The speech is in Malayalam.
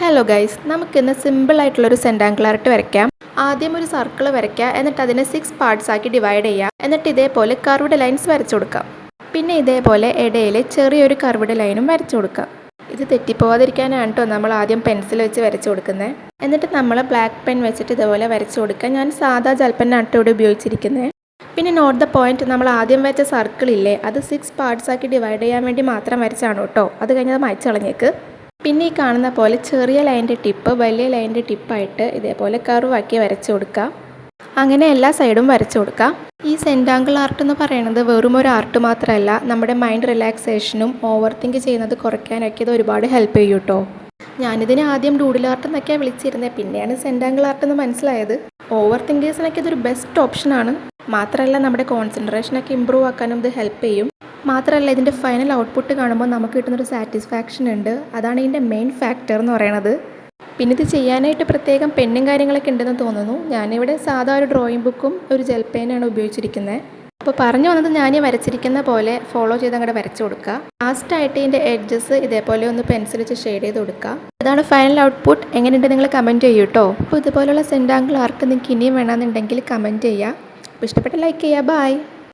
ഹലോ ഗൈസ്, നമുക്കിന്ന് സിമ്പിളായിട്ടുള്ളൊരു സെൻറ്റാങ്കിൾ ആർട്ട് വരയ്ക്കാം. ആദ്യം ഒരു സർക്കിൾ വരയ്ക്കുക, എന്നിട്ട് അതിനെ 6 പാർട്സ് ആക്കി ഡിവൈഡ് ചെയ്യുക. എന്നിട്ട് ഇതേപോലെ കർവ്ഡ് ലൈൻസ് വരച്ചു കൊടുക്കാം. പിന്നെ ഇതേപോലെ ഇടയിൽ ചെറിയൊരു കർവ്ഡ് ലൈനും വരച്ചു കൊടുക്കാം. ഇത് തെറ്റിപ്പോവാതിരിക്കാനാണ് കേട്ടോ നമ്മൾ ആദ്യം പെൻസിൽ വെച്ച് വരച്ചു കൊടുക്കുന്നത്. എന്നിട്ട് നമ്മൾ ബ്ലാക്ക് പെൻ വെച്ചിട്ട് ഇതേപോലെ വരച്ചു കൊടുക്കുക. ഞാൻ സാധാ ജൽപ്പനാണ് കേട്ടോ ഇവിടെ ഉപയോഗിച്ചിരിക്കുന്നത്. പിന്നെ നോട്ട് ദ പോയിന്റ്, നമ്മൾ ആദ്യം വെച്ച സർക്കിൾ ഇല്ലേ, അത് 6 പാർട്സ് ആക്കി ഡിവൈഡ് ചെയ്യാൻ വേണ്ടി മാത്രം വരച്ചാണ് കേട്ടോ. അത് കഴിഞ്ഞ് അത് മായ്ച്ചളഞ്ഞേക്ക്. പിന്നെ ഈ കാണുന്ന പോലെ ചെറിയ ലൈൻ്റെ ടിപ്പ് വലിയ ലൈൻ്റെ ടിപ്പായിട്ട് ഇതേപോലെ കർവാക്കി വരച്ചു കൊടുക്കുക. അങ്ങനെ എല്ലാ സൈഡും വരച്ചു കൊടുക്കുക. ഈ സെൻറ്റാങ്കിൾ ആർട്ട് എന്ന് പറയുന്നത് വെറും ഒരു ആർട്ട് മാത്രമല്ല, നമ്മുടെ മൈൻഡ് റിലാക്സേഷനും ഓവർ തിങ്ക് ചെയ്യുന്നത് കുറയ്ക്കാനൊക്കെ ഇത് ഒരുപാട് ഹെൽപ്പ് ചെയ്യും കേട്ടോ. ഞാനിതിനെ ആദ്യം ഡൂഡിൽ ആർട്ട് എന്നൊക്കെയാണ് വിളിച്ചിരുന്നത്, പിന്നെയാണ് സെൻറ്റാങ്കിൾ ആർട്ട് എന്ന് മനസ്സിലായത്. ഓവർ തിങ്കേഴ്സിനൊക്കെ ഇതൊരു ബെസ്റ്റ് ഓപ്ഷനാണ്. മാത്രമല്ല നമ്മുടെ കോൺസെൻട്രേഷനൊക്കെ ഇമ്പ്രൂവ് ആക്കാനും ഇത് ഹെൽപ്പ് ചെയ്യും. മാത്രമല്ല ഇതിൻ്റെ ഫൈനൽ ഔട്ട്പുട്ട് കാണുമ്പോൾ നമുക്ക് കിട്ടുന്നൊരു സാറ്റിസ്ഫാക്ഷൻ ഉണ്ട്. അതാണ് ഇതിൻ്റെ മെയിൻ ഫാക്ടർ എന്ന് പറയുന്നത്. പിന്നെ ഇത് ചെയ്യാനായിട്ട് പ്രത്യേകം പെന്നും കാര്യങ്ങളൊക്കെ ഉണ്ടെന്ന് തോന്നുന്നു. ഞാനിവിടെ സാധാ ഒരു ഡ്രോയിങ് ബുക്കും ഒരു ജെൽ പെയിനാണ് ഉപയോഗിച്ചിരിക്കുന്നത്. അപ്പോൾ പറഞ്ഞു വന്നത് ഞാൻ വരച്ചിരിക്കുന്ന പോലെ ഫോളോ ചെയ്ത് അങ്ങോട്ട് വരച്ചു കൊടുക്കുക. ലാസ്റ്റായിട്ട് ഇതിൻ്റെ എഡ്ജസ് ഇതേപോലെ ഒന്ന് പെൻസിൽ വെച്ച് ഷെയ്ഡ് ചെയ്ത് കൊടുക്കുക. ഇതാണ് ഫൈനൽ ഔട്ട്പുട്ട്. എങ്ങനെയുണ്ട് നിങ്ങൾ കമൻറ്റ് ചെയ്യൂ കേട്ടോ. അപ്പോൾ ഇതുപോലുള്ള സെൻറ്റാങ്കിൾ ആർക്ക് നിങ്ങൾക്ക് ഇനിയും വേണമെന്നുണ്ടെങ്കിൽ കമൻറ്റ് ചെയ്യുക. അപ്പോൾ ഇഷ്ടപ്പെട്ട ലൈക്ക് ചെയ്യുക. ബൈ.